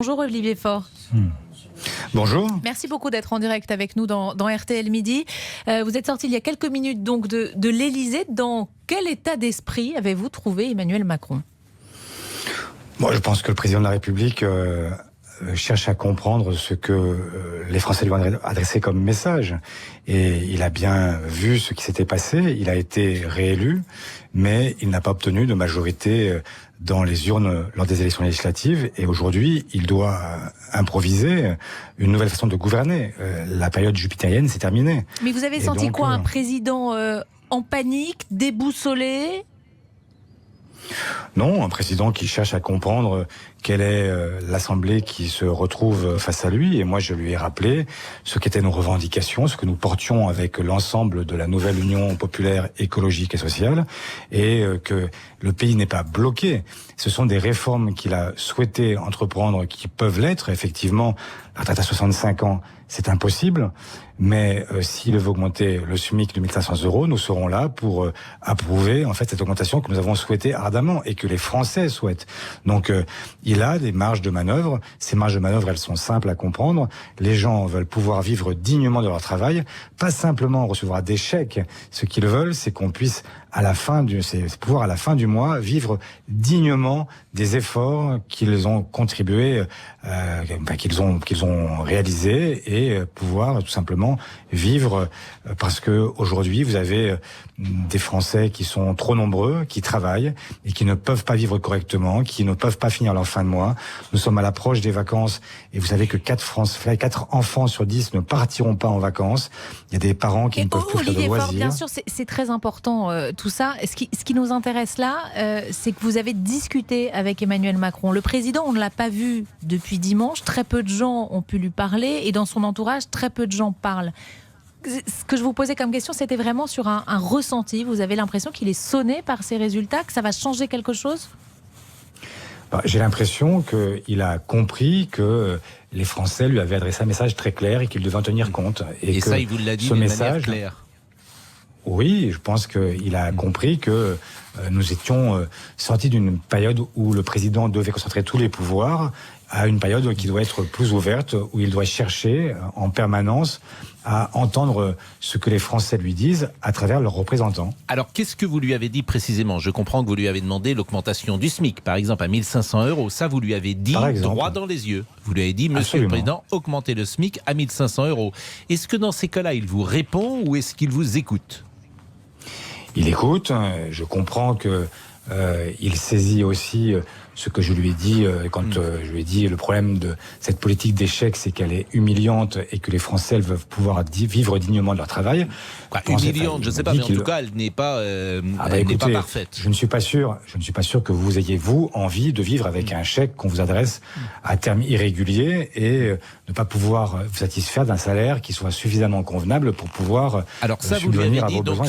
Bonjour Olivier Faure. Bonjour. Merci beaucoup d'être en direct avec nous dans RTL Midi. Vous êtes sorti il y a quelques minutes donc de l'Elysée. Dans quel état d'esprit avez-vous trouvé Emmanuel Macron ? Moi, je pense que le président de la République cherche à comprendre ce que les Français lui ont adressé comme message. Et il a bien vu ce qui s'était passé. Il a été réélu, mais il n'a pas obtenu de majorité dans les urnes lors des élections législatives. Et aujourd'hui, il doit improviser une nouvelle façon de gouverner. La période jupitérienne, c'est terminé. Mais vous avez senti quoi ? Un président en panique, déboussolé ? Non, un président qui cherche à comprendre quelle est l'Assemblée qui se retrouve face à lui. Et moi, je lui ai rappelé ce qu'étaient nos revendications, ce que nous portions avec l'ensemble de la nouvelle Union populaire écologique et sociale, et que le pays n'est pas bloqué. Ce sont des réformes qu'il a souhaité entreprendre qui peuvent l'être. Effectivement, la retraite à 65 ans, c'est impossible. Mais s'il veut augmenter le SMIC de 1 500 €, nous serons là pour approuver en fait cette augmentation que nous avons souhaitée ardemment et que les Français souhaitent. Donc il a des marges de manœuvre. Ces marges de manœuvre, elles sont simples à comprendre. Les gens veulent pouvoir vivre dignement de leur travail, pas simplement recevoir des chèques. Ce qu'ils veulent, c'est qu'on puisse pouvoir à la fin du mois vivre dignement des efforts qu'ils ont contribué, qu'ils ont réalisés, et pouvoir tout simplement vivre, parce que aujourd'hui vous avez des Français qui sont trop nombreux, qui travaillent et qui ne peuvent pas vivre correctement, qui ne peuvent pas finir leur fin de mois. Nous sommes à l'approche des vacances et vous savez que 4 enfants sur 10 ne partiront pas en vacances. Il y a des parents qui ne peuvent plus faire de loisirs. Bien sûr, c'est très important tout ça. Ce qui nous intéresse là, c'est que vous avez discuté avec Emmanuel Macron. Le président, on ne l'a pas vu depuis dimanche. Très peu de gens ont pu lui parler et dans son entourage, très peu de gens parlent. Ce que je vous posais comme question, c'était vraiment sur un ressenti. Vous avez l'impression qu'il est sonné par ces résultats, que ça va changer quelque chose ? J'ai l'impression qu'il a compris que les Français lui avaient adressé un message très clair et qu'il devait en tenir compte. Et ça, il vous l'a dit de manière claire. Oui, je pense qu'il a compris que nous étions sortis d'une période où le président devait concentrer tous les pouvoirs à une période qui doit être plus ouverte, où il doit chercher en permanence à entendre ce que les Français lui disent à travers leurs représentants. Alors, qu'est-ce que vous lui avez dit précisément ? Je comprends que vous lui avez demandé l'augmentation du SMIC, par exemple, à 1 500 €. Ça, vous lui avez dit droit dans les yeux. Vous lui avez dit, Monsieur le Président, augmentez le SMIC à 1 500 €. Est-ce que dans ces cas-là, il vous répond ou est-ce qu'il vous écoute ? Il écoute. Je comprends que il saisit aussi ce que je lui ai dit quand je lui ai dit le problème de cette politique d'échec, c'est qu'elle est humiliante et que les Français veulent pouvoir vivre dignement de leur travail. Humiliante, je ne sais pas, mais en tout cas, elle n'est pas, n'est pas parfaite. Je ne suis pas sûr que vous ayez, vous, envie de vivre avec un chèque qu'on vous adresse à terme irrégulier et ne pas pouvoir vous satisfaire d'un salaire qui soit suffisamment convenable pour pouvoir subvenir à vos besoins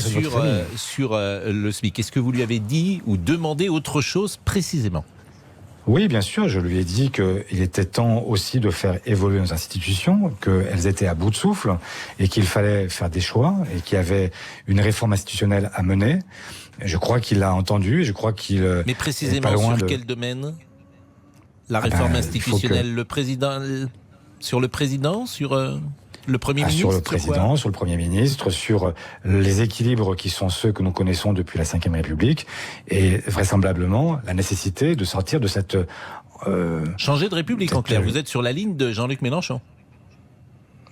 sur le SMIC. Est-ce que vous lui avez dit ou demandé autre chose précisément ? Oui, bien sûr, je lui ai dit qu'il était temps aussi de faire évoluer nos institutions, qu'elles étaient à bout de souffle et qu'il fallait faire des choix et qu'il y avait une réforme institutionnelle à mener. Je crois qu'il l'a entendu, je crois qu'il... Mais précisément sur quel domaine ? La réforme institutionnelle, le président... Sur le président ? Sur... le Premier ministre, sur le président, sur le Premier ministre, sur les équilibres qui sont ceux que nous connaissons depuis la Ve République et vraisemblablement la nécessité de sortir de cette... changer de République en clair. Vous êtes sur la ligne de Jean-Luc Mélenchon.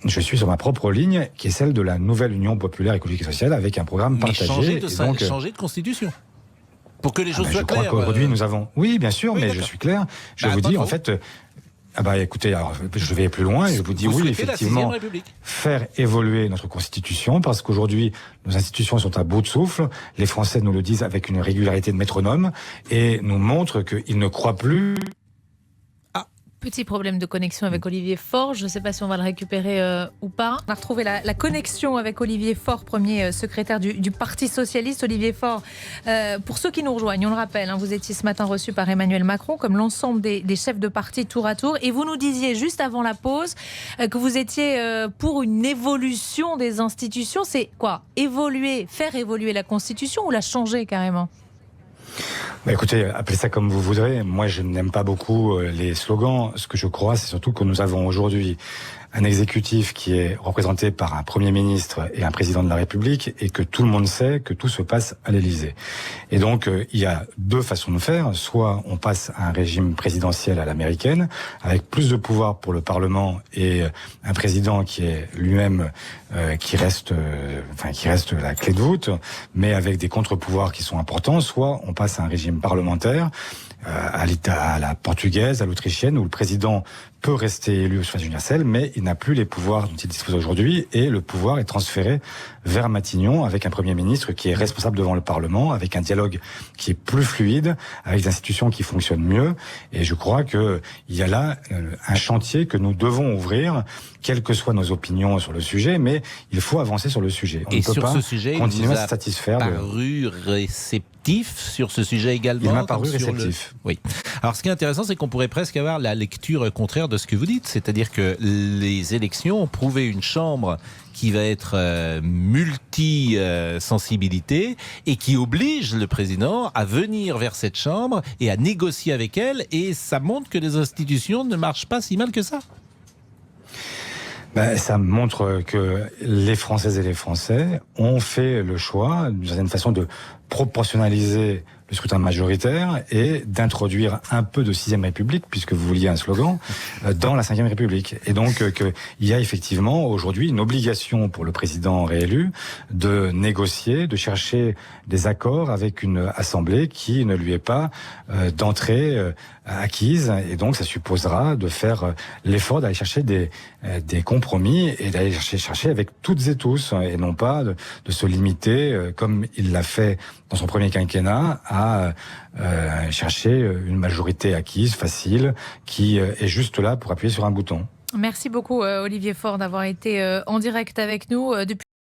Je suis sur ma propre ligne qui est celle de la nouvelle Union populaire écologique et sociale avec un programme partagé. Changer de constitution. Pour que les choses soient claires. Je crois qu'aujourd'hui nous avons... Oui, bien sûr, mais je suis clair. Je vous dis en fait... écoutez, alors, je vais plus loin et je vous dis oui, effectivement, faire évoluer notre Constitution parce qu'aujourd'hui, nos institutions sont à bout de souffle. Les Français nous le disent avec une régularité de métronome et nous montrent qu'ils ne croient plus. Petit problème de connexion avec Olivier Faure. Je ne sais pas si on va le récupérer ou pas. On a retrouvé la connexion avec Olivier Faure, premier secrétaire du Parti Socialiste. Olivier Faure, pour ceux qui nous rejoignent, on le rappelle, vous étiez ce matin reçu par Emmanuel Macron, comme l'ensemble des chefs de parti tour à tour. Et vous nous disiez juste avant la pause que vous étiez pour une évolution des institutions. C'est quoi ? Faire évoluer la Constitution ou la changer carrément ? Écoutez, appelez ça comme vous voudrez. Moi, je n'aime pas beaucoup les slogans. Ce que je crois, c'est surtout que nous avons aujourd'hui un exécutif qui est représenté par un Premier ministre et un Président de la République, et que tout le monde sait que tout se passe à l'Élysée. Et donc, il y a deux façons de faire. Soit on passe à un régime présidentiel à l'américaine, avec plus de pouvoir pour le Parlement et un président qui est lui-même qui reste la clé de voûte, mais avec des contre-pouvoirs qui sont importants. Soit on passe à un régime parlementaire à la portugaise, à l'autrichienne, où le président peut rester élu au suffrage universel, mais il n'a plus les pouvoirs dont il dispose aujourd'hui, et le pouvoir est transféré vers Matignon, avec un Premier ministre qui est responsable devant le Parlement, avec un dialogue qui est plus fluide, avec des institutions qui fonctionnent mieux. Et je crois que il y a là un chantier que nous devons ouvrir, quelles que soient nos opinions sur le sujet, mais il faut avancer sur le sujet. On ne peut pas continuer à se satisfaire. Paru réceptif sur ce sujet également. Il m'a paru réceptif. Oui. Alors, ce qui est intéressant, c'est qu'on pourrait presque avoir la lecture contraire de ce que vous dites, c'est-à-dire que les élections ont prouvé une chambre qui va être multi-sensibilité et qui oblige le président à venir vers cette chambre et à négocier avec elle, et ça montre que les institutions ne marchent pas si mal que ça. Ça montre que les Françaises et les Français ont fait le choix, d'une certaine façon, de proportionnaliser le scrutin majoritaire et d'introduire un peu de 6e République, puisque vous vouliez un slogan, dans la 5e République. Et donc, il y a effectivement aujourd'hui une obligation pour le président réélu de négocier, de chercher des accords avec une assemblée qui ne lui est pas d'entrée acquise. Et donc, ça supposera de faire l'effort d'aller chercher des compromis et d'aller chercher avec toutes et tous, et non pas de se limiter, comme il l'a fait dans son premier quinquennat, à chercher une majorité acquise, facile, qui est juste là pour appuyer sur un bouton. Merci beaucoup Olivier Faure d'avoir été en direct avec nous depuis